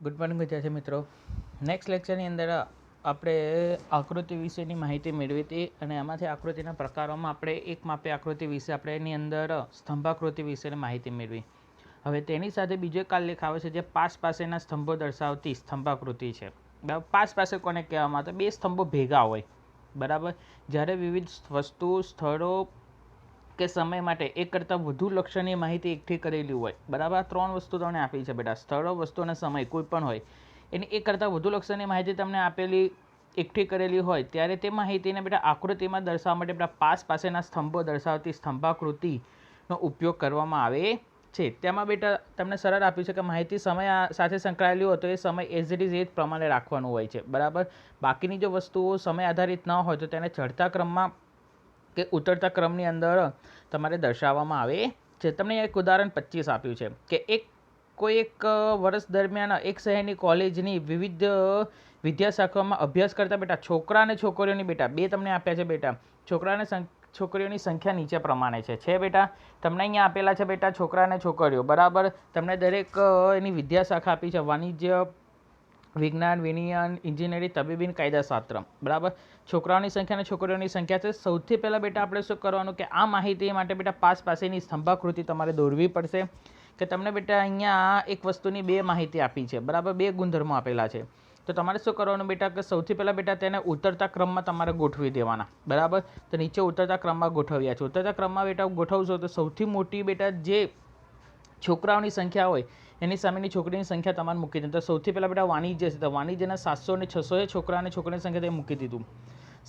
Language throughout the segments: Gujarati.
ગુડ મોર્નિંગ વિદ્યાર્થી મિત્રો. નેક્સ્ટ લેક્ચરની અંદર આપણે આકૃતિ વિશેની માહિતી મેળવી હતી અને એમાંથી આકૃતિના પ્રકારોમાં આપણે એક માપી આકૃતિ વિશે આપણે એની અંદર સ્તંભાકૃતિ વિશેની માહિતી મેળવી. હવે તેની સાથે બીજો એક આલેખ આવે છે જે પાસ પાસેના સ્તંભો દર્શાવતી સ્તંભાકૃતિ છે. બરાબર, પાસ પાસે કોને કહેવામાં આવે? બે સ્તંભો ભેગા હોય, બરાબર. જ્યારે વિવિધ વસ્તુ, સ્થળો કે સમય માટે એક કરતાં વધુ લક્ષણની માહિતી એકઠી કરેલી હોય, બરાબર. આ ત્રણ વસ્તુ તમને આપી છે બેટા, સ્થળો, વસ્તુ અને સમય કોઈ પણ હોય એની એક કરતાં વધુ લક્ષણની માહિતી તમને આપેલી એકઠી કરેલી હોય ત્યારે તે માહિતીને બેટા આકૃતિમાં દર્શાવવા માટે બેટા પાસ પાસેના સ્તંભો દર્શાવતી સ્તંભાકૃતિનો ઉપયોગ કરવામાં આવે છે. તેમાં બેટા તમને સરળ આપ્યું છે કે માહિતી સમય સાથે સંકળાયેલી હોય તો એ સમય એઝ ઇટ ઇઝ એ જ પ્રમાણે રાખવાનું હોય છે, બરાબર. બાકીની જો વસ્તુઓ સમય આધારિત ન હોય તો તેને ચડતા ક્રમમાં કે ઉતરતા ક્રમની અંદર તમારે દર્શાવવામાં આવે છે. તમને એક ઉદાહરણ 25 આપ્યું છે કે કોઈ એક વર્ષ દરમિયાન એક શહેરની કોલેજની વિવિધ વિદ્યાશાખાઓમાં અભ્યાસ કરતા બેટા છોકરા અને છોકરીઓની બેટા બે તમને આપ્યા છે બેટા. છોકરા અને છોકરીઓની સંખ્યા નીચે પ્રમાણે છે બેટા. તમને અહીંયા આપેલા છે બેટા છોકરા અને છોકરીઓ, બરાબર. તમને દરેક એની વિદ્યાશાખા આપી છે: વાણિજ્ય, વિજ્ઞાન, વિનિયન, એન્જિનિયરિંગ, તબીબી, કાયદાશાસ્ત્ર, બરાબર. છોકરાઓની સંખ્યા અને છોકરીઓની સંખ્યા છે. સૌથી પહેલાં બેટા આપણે શું કરવાનું કે આ માહિતી માટે બેટા પાસ પાસેની સ્તંભાકૃતિ તમારે દોરવી પડશે. કે તમને બેટા અહીંયા એક વસ્તુની બે માહિતી આપી છે, બરાબર. બે ગુણધર્મો આપેલા છે તો તમારે શું કરવાનું બેટા કે સૌથી પહેલાં બેટા તેને ઉતરતા ક્રમમાં તમારે ગોઠવી દેવાના, બરાબર. તો નીચે ઉતરતા ક્રમમાં ગોઠવ્યા છે. ઉતરતા ક્રમમાં બેટા ગોઠવશો તો સૌથી મોટી બેટા જે છોકરાઓની સંખ્યા હોય એની સામેની છોકરીની સંખ્યા તમારે મૂકી દીધી. તો સૌથી પહેલાં બેટા વાણિજ્ય છે, તો વાણિજ્યના 700 અને 600 છોકરા અને છોકરીની સંખ્યા તે મૂકી દીધું.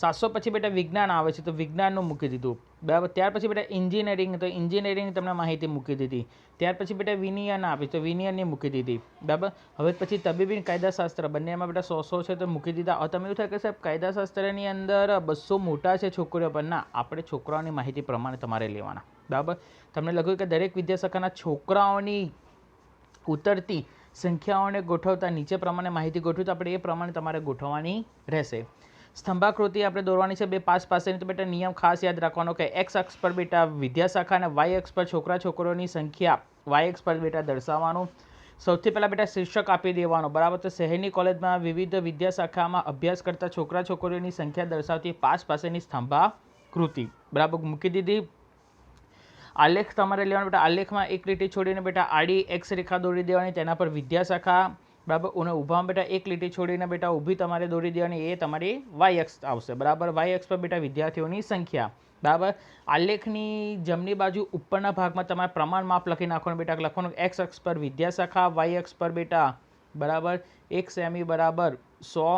700 પછી બેટા વિજ્ઞાન આવે છે તો વિજ્ઞાનનું મૂકી દીધું, બરાબર. ત્યાર પછી બેટા એન્જિનિયરિંગ, તો એન્જિનિયરિંગ તમને માહિતી મૂકી દીધી. ત્યાર પછી બેટા વિનિયન આવે તો વિનિયનની મૂકી દીધી, બરાબર. હવે પછી તબીબી કાયદાશાસ્ત્ર બંનેમાં બેટા 100 છે તો મૂકી દીધા. હવે તમે એવું થાય કે સાહેબ કાયદાશાસ્ત્રની અંદર 200 મોટા છે છોકરીઓ પર, ના, આપણે છોકરાઓની માહિતી પ્રમાણે તમારે લેવાના, બરાબર. તમને લખ્યું કે દરેક વિદ્યાશાખાના છોકરાઓની ઉતરતી સંખ્યાઓને ગોઠવતા નીચે પ્રમાણે માહિતી ગોઠવી તો આપણે એ પ્રમાણે તમારે ગોઠવવાની રહેશે. સ્તંભાકૃતિ આપણે દોરવાની છે બે પાસ પાસેની. તો બેટા નિયમ ખાસ યાદ રાખવાનો કે એક્સ અક્ષ પર બેટા વિદ્યાશાખા અને વાય અક્ષ પર છોકરા છોકરીઓની સંખ્યા વાય અક્ષ પર બેટા દર્શાવવાનું. સૌથી પહેલાં બેટા શીર્ષક આપી દેવાનો, બરાબર. તો શહેરની કોલેજમાં વિવિધ વિદ્યાશાખામાં અભ્યાસ કરતા છોકરા છોકરીઓની સંખ્યા દર્શાવતી પાસ પાસેની સ્તંભાકૃતિ, બરાબર, મૂકી દીધી. આલેખ તમારે લેવાનો બેટા. આલેખમાં એક લીટી છોડીને બેટા આડી એક્સ રેખા દોરી દેવાની, તેના પર વિદ્યાશાખા, બરાબર. અને ઊભામાં બેટા એક લીટી છોડીને બેટા ઊભી તમારે દોરી દેવાની, એ તમારી વાય અક્ષ આવશે, બરાબર. વાય અક્ષ પર બેટા વિદ્યાર્થીઓની સંખ્યા, બરાબર. આલેખની જમણી બાજુ ઉપરના ભાગમાં તમારે પ્રમાણ માપ લખી નાખવાનું બેટા. લખવાનું એક્સ અક્ષ પર વિદ્યાશાખા, વાય અક્ષ પર બેટા, બરાબર, 1 સેમી બરાબર 100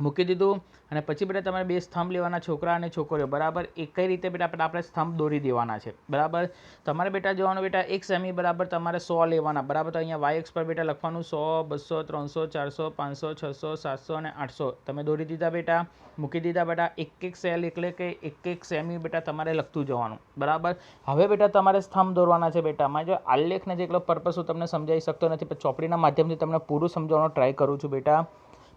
મૂકી દીધું. અને પછી બેટા તમારે બે સ્તંભ લેવાના, છોકરા અને છોકરીઓ, બરાબર. એ કઈ રીતે બેટા આપણે સ્તંભ દોરી દેવાના છે, બરાબર. તમારે બેટા જોવાનું બેટા 1 સેમી બરાબર તમારે 100 લેવાના, બરાબર. તો અહીંયા વાય અક્ષ પર બેટા લખવાનું 100, 200, 300, 400, 500, 600, 700 અને 800 તમે દોરી દીધા બેટા, મૂકી દીધા બેટા. એક સેલ એટલે કે એક સેમી બેટા તમારે લખતું જવાનું, બરાબર. હવે બેટા તમારે સ્તંભ દોરવાના છે બેટા. જો આલેખને જેટલો પર્પસ હું તમને સમજાવી શકતો નથી પણ ચોપડીના માધ્યમથી તમને પૂરું સમજાવવાનો ટ્રાય કરું છું બેટા,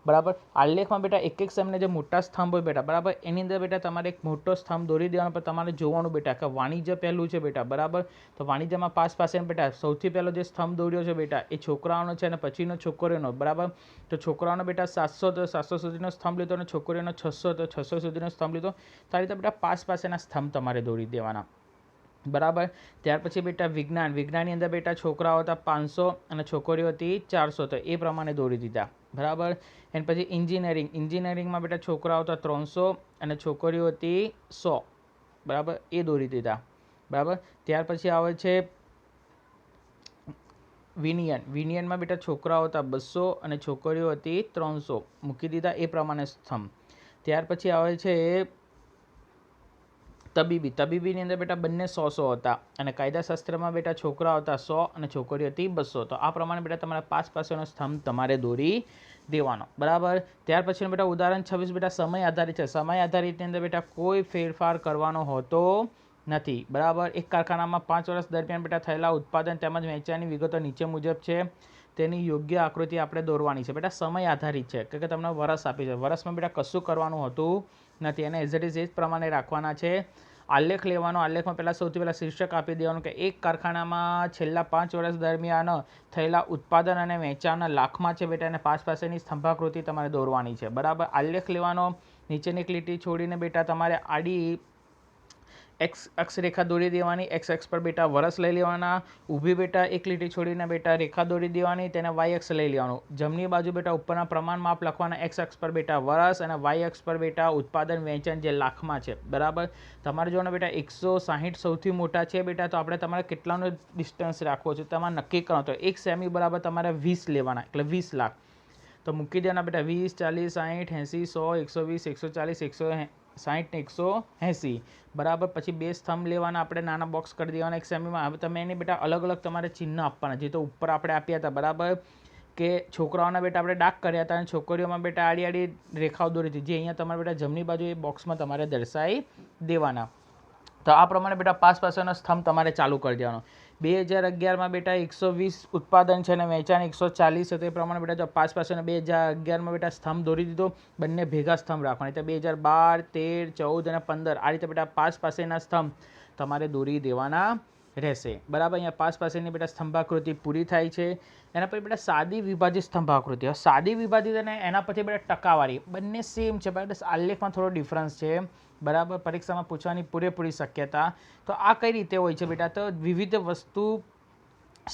બરાબર. આલેખમાં બેટા એક સેમને જે મોટા સ્તંભ હોય બેટા, બરાબર, એની અંદર બેટા તમારે એક મોટો સ્તંભ દોરી દેવાનો. પણ તમારે જોવાનું બેટા કે વાણિજ્ય પહેલું છે બેટા, બરાબર. તો વાણિજ્યમાં પાસ પાસે બેટા સૌથી પહેલો જે સ્તંભ દોર્યો છે બેટા એ છોકરાઓનો છે અને પછીનો છોકરીઓનો, બરાબર. તો છોકરાઓનો બેટા 700 તો 700 સુધીનો સ્તંભ લીધો અને છોકરીઓનો 600 તો 600 સુધીનો સ્તંભ લીધો. તો આ રીતે બેટા પાસ પાસેના સ્તંભ તમારે દોરી દેવાના, બરાબર. ત્યાર પછી બેટા વિજ્ઞાનની અંદર બેટા છોકરાઓ હતા 500 અને છોકરીઓ હતી 400 તો એ પ્રમાણે દોરી દીધા, બરાબર. એન્ડ પછી એન્જિનિયરિંગમાં બેટા છોકરાઓ હતા 300 અને છોકરીઓ હતી 100, બરાબર, એ દોરી દીધા, બરાબર. ત્યાર પછી આવે છે વિનિયનમાં બેટા છોકરાઓ હતા 200 અને છોકરીઓ હતી 300 મૂકી દીધા, એ પ્રમાણે સ્તંભ. ત્યાર પછી આવે છે તબીબીની અંદર બેટા બંને 100 હતા અને કાયદાશાસ્ત્રમાં બેટા છોકરાઓ હતા 100 અને છોકરીઓ હતી 200. તો આ પ્રમાણે બેટા તમારા પાસ પાસેનો સ્તંભ તમારે દોરી દેવાનો, બરાબર. ત્યાર પછી બેટા ઉદાહરણ 26 બેટા સમય આધારિત છે. સમય આધારિતની અંદર બેટા કોઈ ફેરફાર કરવાનો હોતો નથી, બરાબર. એક કારખાનામાં 5 વર્ષ દરમિયાન બેટા થયેલા ઉત્પાદન તેમજ વેચાણની વિગતો નીચે મુજબ છે. તેની યોગ્ય આકૃતિ આપણે દોરવાની છે બેટા. સમય આધારિત છે કે તમને વર્ષ આપી છે. વર્ષમાં બેટા કશું કરવાનું હોતું નથી, એને એઝ ઇટ ઇઝ એ જ પ્રમાણે રાખવાના છે. આલેખ લેવાનો. આલેખમાં પહેલાં સૌથી પહેલાં શીર્ષક આપી દેવાનું કે એક કારખાનામાં છેલ્લા 5 વર્ષ દરમિયાન થયેલા ઉત્પાદન અને વેચાણના લાખમાં છે બેટા, અને પાસેની સ્તંભાકૃતિ તમારે દોરવાની છે. બરાબર, આલેખ લેવાનો. નીચેની એક લીટી છોડીને બેટા તમારે આડી એક્સ અક્ષ રેખા દોરી દેવાની. એક્સ અક્ષ પર બેટા વર્ષ લઈ લેવાના. ઊભી બેટા એક લીટી છોડીને બેટા રેખા દોરી દેવાની, તેને વાય અક્ષ લઈ લેવાનું. જમણી બાજુ બેટા ઉપરના પ્રમાણ માપ લખવાના. એક્સ અક્ષ પર બેટા વર્ષ અને વાય અક્ષ પર બેટા ઉત્પાદન વેચાણ જે લાખમાં છે. બરાબર, તમારે જોવાનું બેટા 160 સૌથી મોટા છે બેટા, તો આપણે તમારે કેટલાનો ડિસ્ટન્સ રાખવો છે તમારે નક્કી કરવાનું. તો 1 સેમી બરાબર તમારે 20 લેવાના, એટલે 20 લાખ. તો મૂકી દેવાના બેટા 20, 40, 60, 80, 100, 120, 140, 160 ને 180. બરાબર, પછી 2 સ્તંભ લેવાના આપણે, નાના બોક્સ કરી દેવાના 1 સેમીમાં. હવે તમે એની બેટા અલગ અલગ તમારે ચિહ્ન આપવાના, જે તો ઉપર આપણે આપ્યા હતા. બરાબર, કે છોકરાઓના બેટા આપણે ડાર્ક કર્યા હતા અને છોકરીઓમાં બેટા આડી આડી રેખાઓ દોરી હતી, જે અહીંયા તમારે બેટા જમણી બાજુ એ બોક્સમાં તમારે દર્શાવી દેવાના. તો આ પ્રમાણે બેટા પાસેનો સ્તંભ તમારે ચાલુ કરી દેવાનો. 2011માં બેટા 120 ઉત્પાદન છે અને વેચાણ 140 છે, તો એ પ્રમાણે બેટા જો પાસેનો 2011માં બેટા સ્તંભ દોરી દીધો. બંને ભેગા સ્તંભ રાખવાના. તો 2012, 13, 14 અને 15 આ રીતે બેટા પાસેના સ્તંભ તમારે દોરી દેવાના રહેશે. બરાબર, અહીંયા પાસેની બેટા સ્તંભાકૃતિ પૂરી થાય છે. એના પછી બેટા સાદી વિભાજિત સ્તંભાકૃતિ. હવે સાદી વિભાજિત અને એના પછી બેટા ટકાવારી બંને સેમ છે, બટ આલેખમાં થોડો ડિફરન્સ છે. બરાબર, પરીક્ષામાં પૂછવાની પૂરેપૂરી શક્યતા. તો આ કઈ રીતે હોય છે બેટા? તો વિવિધ વસ્તુ,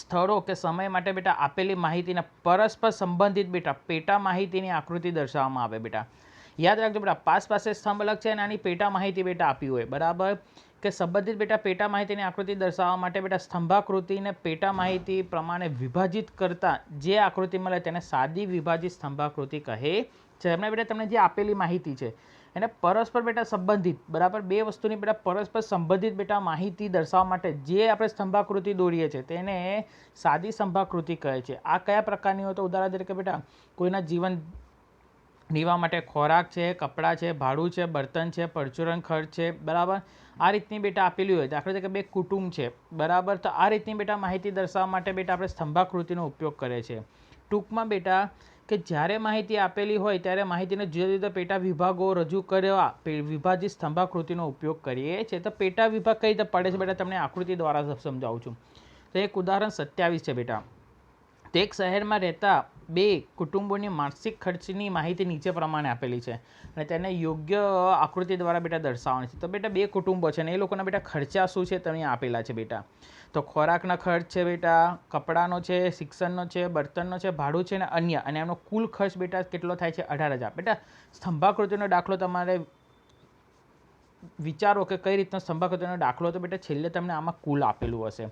સ્થળો કે સમય માટે બેટા આપેલી માહિતીના પરસ્પર સંબંધિત બેટા પેટા માહિતીની આકૃતિ દર્શાવવામાં આવે બેટા. યાદ રાખજો બેટા, પાસે સ્તંભ અલગ છે અને આની પેટા માહિતી બેટા આપી હોય. બરાબર, કે સંબંધિત બેટા પેટા માહિતીની આકૃતિ દર્શાવવા માટે બેટા સ્તંભાકૃતિને પેટા માહિતી પ્રમાણે વિભાજિત કરતા જે આકૃતિ મળે તેને સાદી વિભાજિત સ્તંભાકૃતિ કહે છે. એમને બેટા તમને જે આપેલી માહિતી છે એને પરસ્પર બેટા સંબંધિત, બરાબર, બે વસ્તુની બેટા પરસ્પર સંબંધિત બેટા માહિતી દર્શાવવા માટે જે આપણે સ્તંભાકૃતિ દોરીએ છીએ તેને સાદી સ્તંભાકૃતિ કહે છે. આ કયા પ્રકારની હોય? તો ઉદાહરણ તરીકે બેટા કોઈના જીવન નિર્વાહ માટે ખોરાક છે, કપડાં છે, ભાડું છે, બર્તન છે, પરચુરણ ખર્ચ છે. બરાબર, આ રીતની બેટા આપેલી હોય. દાખલા તરીકે બે કુટુંબ છે. બરાબર, તો આ રીતની બેટા માહિતી દર્શાવવા માટે બેટા આપણે સ્તંભાકૃતિનો ઉપયોગ કરે છે. ટૂંકમાં બેટા કે જ્યારે માહિતી આપેલી હોય ત્યારે માહિતીને જુદા જુદા પેટા વિભાગો રજૂ કરવા વિભાજિત સ્તંભાકૃતિનો ઉપયોગ કરીએ છીએ. તો પેટા વિભાગ કઈ રીતે પડે છે બેટા તમને આકૃતિ દ્વારા સમજાવું છું. તો એક ઉદાહરણ 27 છે બેટા. તો એક શહેરમાં રહેતા બે કુટુંબોની માસિક ખર્ચની માહિતી નીચે પ્રમાણે આપેલી છે અને તેને યોગ્ય આકૃતિ દ્વારા બેટા દર્શાવવાની છે. તો બેટા બે કુટુંબો છે અને એ લોકોના બેટા ખર્ચા શું છે તમને આપેલા છે બેટા. તો ખોરાકના ખર્ચ છે બેટા, કપડાનો છે, શિક્ષણનો છે, બર્તનનો છે, ભાડું છે અને અન્ય, અને એનો કુલ ખર્ચ બેટા કેટલો થાય છે? 18,000. બેટા સ્તંભાકૃતિનો દાખલો તમારે વિચારો કે કઈ રીતનો સ્તંભાકૃતિનો દાખલો, તો બેટા છેલ્લે તમને આમાં કુલ આપેલું હશે.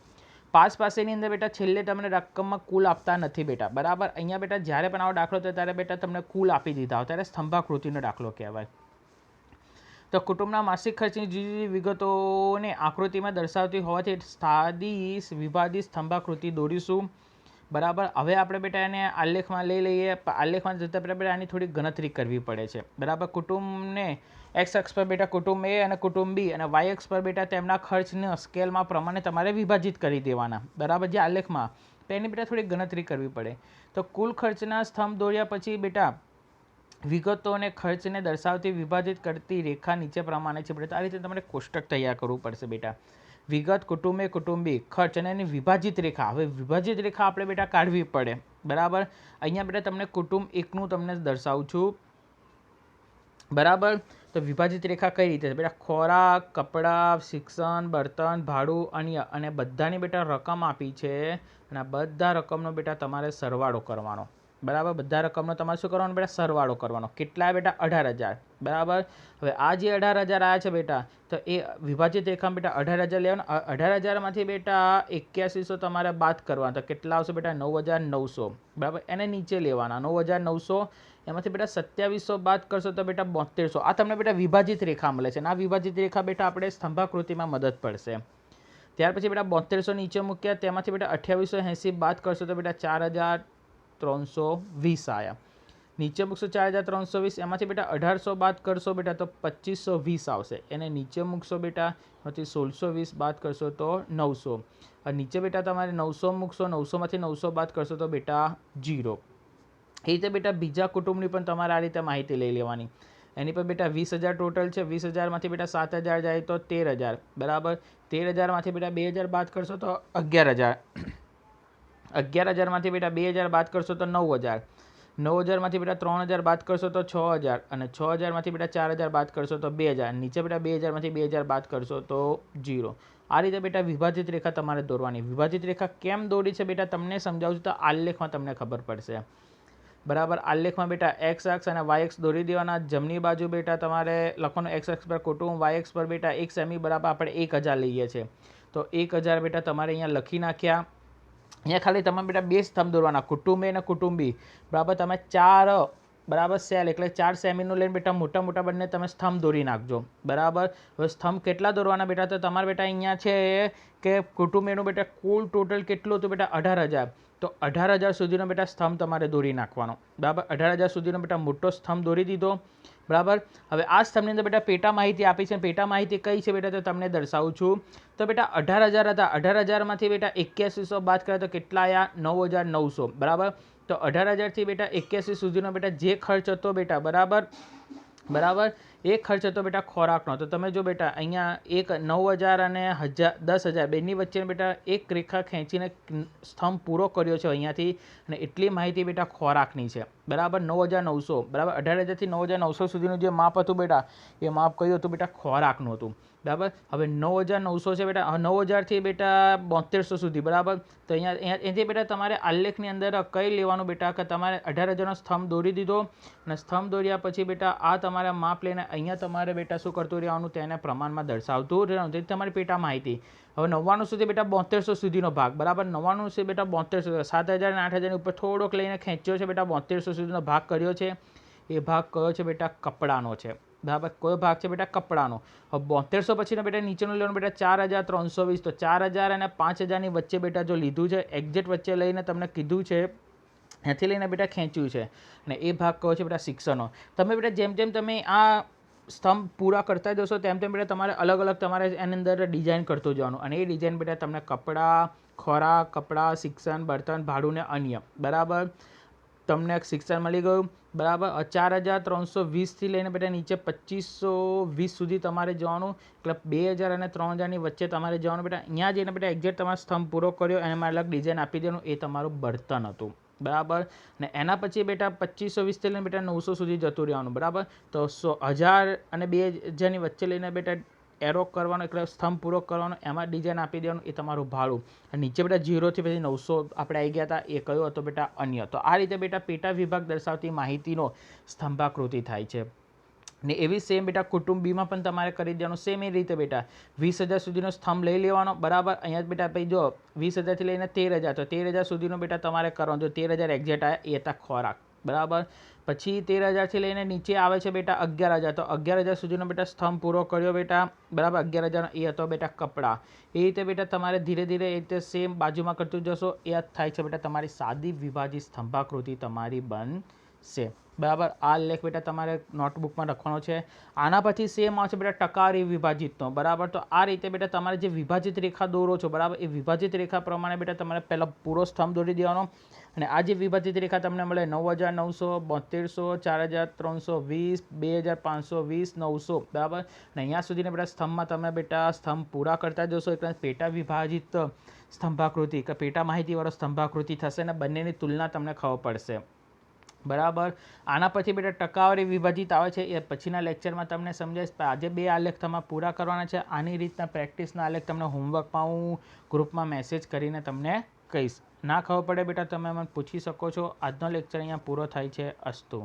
પાસેની અંદર બેટા છેલ્લે તમને રકમમાં કુલ આપતા નથી બેટા. બરાબર, અહીંયા બેટા જ્યારે પણ આવો દાખલો થાય ત્યારે બેટા તમને કુલ આપી દીધા હોય ત્યારે સ્તંભાકૃતિનો દાખલો કહેવાય. તો કુટુંબના માસિક ખર્ચની જુદી જુદી વિગતોને આકૃતિમાં દર્શાવતી હોવાથી સાદી વિભાજિત સ્તંભાકૃતિ દોરીશું. બરાબર, હવે આપણે બેટા એને આલેખમાં લઈ લઈએ. આલેખમાં જતા બેટા આની થોડી ગણતરી કરવી પડે છે. બરાબર, કુટુંબને એક્સ અક્ષ પર બેટા કુટુંબ એ અને કુટુંબ બી અને વાય અક્ષ પર બેટા તેમના ખર્ચને સ્કેલમાં પ્રમાણે તમારે વિભાજિત કરી દેવાના. બરાબર, જે આલેખમાં તો એની બેટા થોડી ગણતરી કરવી પડે. તો કુલ ખર્ચના સ્તંભ દોર્યા પછી બેટા વિગતો અને ખર્ચને દર્શાવતી વિભાજિત કરતી રેખા નીચે પ્રમાણે છે બેટા. આ રીતે તમારે કોષ્ટક તૈયાર કરવું પડશે બેટા. વિગત, કુટુંબે, કુટુંબી, ખર્ચ અને એની વિભાજિત રેખા. હવે વિભાજિત રેખા આપણે બેટા કાઢવી પડે. બરાબર, અહીંયા બેટા તમને કુટુંબ એકનું તમને દર્શાવું છું. બરાબર, તો વિભાજિત રેખા કઈ રીતે? બેટા ખોરાક, કપડાં, શિક્ષણ, બર્તન, ભાડું, અન્ય, અને બધાની બેટા રકમ આપી છે અને આ બધા રકમનો બેટા તમારે સરવાળો કરવાનો. બરાબર, બધા રકમનો તમારે શું કરવાનો બેટા? સરવાળો કરવાનો. કેટલા બેટા? 18,000. બરાબર, હવે આ જે 18,000 આવ્યા છે બેટા, તો એ વિભાજિત રેખામાં બેટા 18,000 લેવાના. 18,000માંથી બેટા 8100 તમારે બાદ કરવાના. તો કેટલા આવશે બેટા? 9,900. બરાબર, એને નીચે લેવાના 9,900. એમાંથી બેટા 2700 બાદ કરશો તો બેટા 7200. આ તમને બેટા વિભાજિત રેખા મળે છે અને આ વિભાજિત રેખા બેટા આપણે સ્તંભાકૃતિમાં મદદ પડશે. ત્યાર પછી બેટા 7200 નીચે મૂક્યા, તેમાંથી બેટા 2880 બાદ કરશો તો બેટા 4,320 આવ્યા. નીચે મૂકશો 4,320, એમાંથી બેટા 1800 બાદ કરશો બેટા તો 2520 આવશે. એને નીચે મૂકશો બેટા, એમાંથી 1620 બાદ કરશો તો 900. અને નીચે બેટા તમારે 900 મૂકશો, 900માંથી 900 બાદ કરશો તો બેટા 0. એ રીતે બેટા બીજા કુટુંબની પણ તમારે આ રીતે માહિતી લઈ લેવાની. એની પર બેટા 20,000 ટોટલ છે. 20,000માંથી બેટા 7,000 જાય તો 13,000 બરાબર. 13,000માંથી બેટા 2,000 બાદ કરશો તો 11,000. 11,000માંથી બેટા 2,000 બાદ કરશો તો 9,000. 9,000માંથી બેટા 3,000 બાદ કરશો તો 6,000 અને 6,000માંથી બેટા 4,000 બાદ કરશો તો 2,000. નીચે બેટા 2,000માંથી 2,000 બાદ કરશો તો 0. આ રીતે બેટા વિભાજિત રેખા તમારે દોરવાની. વિભાજિત રેખા કેમ દોરી છે બેટા તમને સમજાવું છું તો આલેખમાં તમને ખબર પડશે બરાબર. આલેખમાં બેટા એક્સ અક્ષ અને વાય અક્ષ દોરી દેવાના. જમણી બાજુ બેટા તમારે લખવાનું એક્સ અક્ષ પર કુટુંબ, વાય અક્ષ પર બેટા 1 સેમી બરાબર આપણે 1,000 લઈએ છીએ તો 1,000 બેટા તમારે અહીંયા લખી નાખ્યા. અહીંયા ખાલી તમે બેટા 2 સ્તંભ દોરવાના, કુટુંબી અને કુટુંબી બરાબર. તમે 4 બરાબર સેલ એટલે 4 સેમીનું લઈને બેટા મોટા મોટા બંને તમે સ્તંભ દોરી નાખજો બરાબર. હવે સ્તંભ કેટલા દોરવાના બેટા તો તમારે બેટા અહીંયા છે કે કુટુંબીનું બેટા કુલ ટોટલ કેટલું હતું બેટા 18,000 તો 18,000 સુધીનો બેટા સ્તંભ તમારે દોરી નાખવાનો બરાબર. 18,000 સુધીનો બેટા મોટો સ્તંભ દોરી દીધો બરાબર. હવે આ સ્તંભની અંદર બેટા પેટા માહિતી આપી છે. પેટા માહિતી કઈ છે બેટા તો તમને દર્શાવું છું. તો બેટા 18,000 હતા. 18,000માંથી બેટા 8100 બાદ કરે તો કેટલા આવ્યા 9,900 બરાબર. તો 18,000થી બેટા 81 સુધીનો બેટા જે ખર્ચ હતો બેટા બરાબર બરાબર એ ખર્ચ હતો બેટા ખોરાકનો. તો તમે જો બેટા અહીંયા 9,000 અને 10,000 બેની વચ્ચે બેટા એક રેખા ખેંચીને સ્તંભ પૂરો કર્યો છે અહીંયાથી અને એટલી માહિતી બેટા ખોરાકની છે બરાબર. 9,900 બરાબર. 18,000થી 9,900 સુધીનું જે માપ હતું બેટા એ માપ કયું હતું બેટા ખોરાકનું હતું બરાબર. હવે 9,900 છે બેટા. 9,000થી બેટા 7200 સુધી બરાબર. તો અહીંયા એથી બેટા તમારે આલેખની અંદર કઈ લેવાનું બેટા કે તમારે 18,000નો સ્તંભ દોરી દીધો અને સ્તંભ દોર્યા પછી બેટા આ તમારે માપ લઈને અહીંયા તમારે બેટા શું કરતું રહેવાનું તેને પ્રમાણમાં દર્શાવતું રહેવાનું. તેથી તમારી પેટા માહિતી. હવે 99 સુધી બેટા 7200 સુધીનો ભાગ બરાબર. 99 છે બેટા 7200, 7,000 અને 8,000 ઉપર થોડોક લઈને ખેંચ્યો છે બેટા 7200 સુધીનો ભાગ કર્યો છે. એ ભાગ કયો છે બેટા કપડાનો છે બરાબર. કયો ભાગ છે બેટા કપડાનો. હવે 7200 પછીનો બેટા નીચેનું લેવાનું બેટા 4,320 તો 4,000 અને 5,000ની વચ્ચે બેટા જો લીધું છે એક્ઝેક્ટ વચ્ચે લઈને તમને કીધું છે ત્યાંથી લઈને બેટા ખેંચ્યું છે અને એ ભાગ કયો છે બેટા શિક્ષણનો. તમે બેટા જેમ જેમ તમે આ સ્તંભ પૂરા કરતા જશો તેમ તેમ બેટા તમારે અલગ અલગ તમારે એની અંદર ડિઝાઇન કરતું જવાનું અને એ ડિઝાઇન બેટા તમને કપડાં, ખોરાક, કપડાં, શિક્ષણ, બર્તન, ભાડું ને અન્ય બરાબર. તમને શિક્ષણ મળી ગયું બરાબર. 4,320થી લઈને બેટા નીચે 2,520 સુધી તમારે જવાનું એટલે 2,000 અને 3,000ની વચ્ચે તમારે જવાનું બેટા. અહીંયા જઈને બેટા એક્ઝેક્ટ તમારે સ્તંભ પૂરો કર્યો એમાં અલગ ડિઝાઇન આપી દેવાનું. એ તમારું બર્તન હતું બરાબર. ને એના પછી બેટા 2,520થી લઈને બેટા 900 સુધી જતું રહેવાનું બરાબર. તો 1,000 અને 2,000ની વચ્ચે લઈને બેટા એરો કરવાનો એટલે સ્તંભ પૂરો કરવાનો એમાં ડિઝાઇન આપી દેવાનું. એ તમારું ભાડું. અને નીચે બેટા 0થી પછી 900 આપણે આવી ગયા હતા એ કયો હતો બેટા અન્ય. તો આ રીતે બેટા પેટા વિભાગ દર્શાવતી માહિતીનો સ્તંભાકૃતિ થાય છે. ને એવી સેમ બેટા કુટુંબીમાં પણ તમારે કરી દેવાનું. સેમ એ રીતે બેટા 20,000 સુધીનો સ્તંભ લઈ લેવાનો બરાબર. અહીંયા બેટા ભાઈ જો 20,000થી લઈને 13,000 તો 13,000 સુધીનો બેટા તમારે કરવાનો. જો 13,000 એક્ઝેક્ટ આવ્યા એ હતા ખોરાક બરાબર. પછી 13,000થી લઈને નીચે આવે છે બેટા 11,000 તો 11,000 સુધીનો બેટા સ્તંભ પૂરો કર્યો બેટા બરાબર. 11,000 એ હતો બેટા કપડાં. એ રીતે બેટા તમારે ધીરે ધીરે એ રીતે સેમ બાજુમાં કરતું જશો. એ થાય છે બેટા તમારી સાદી વિભાજિત સ્તંભાકૃતિ તમારી બનશે બરાબર. આ લેખ બેટા તમારે નોટબુકમાં લખવાનો છે. આના પછી સેમ આવશે બેટા ટકાવારી વિભાજિતનો બરાબર. તો આ રીતે બેટા તમારે જે વિભાજિત રેખા દોરો છો બરાબર એ વિભાજિત રેખા પ્રમાણે બેટા તમારે પહેલાં પૂરો સ્તંભ દોરી દેવાનો અને આ જે વિભાજિત રેખા તમને મળે 9,900, 7200, 4,320, 2,520, 900 બરાબર. અને અહીંયા સુધીના બેટા સ્તંભમાં તમે બેટા સ્તંભ પૂરા કરતા જશો એટલે પેટા વિભાજિત સ્તંભાકૃતિ કે પેટા માહિતીવાળો સ્તંભાકૃતિ થશે અને બંનેની તુલના તમને ખબર પડશે બરાબર. આના પછી બેટા ટકાવારી વિભાજિત આવે છે એ પછીના લેક્ચરમાં તમને સમજાઈશ. આજે 2 આલેખ તમારે પૂરા કરવાના છે. આની રીતના પ્રેક્ટિસના આલેખ તમને હોમવર્કમાં હું ગ્રુપમાં મેસેજ કરીને તમને કહીશ. ના ખબર પડે બેટા તમે મને પૂછી શકો છો. આજનો લેક્ચર અહીંયા પૂરો થાય છે. અસ્તુ.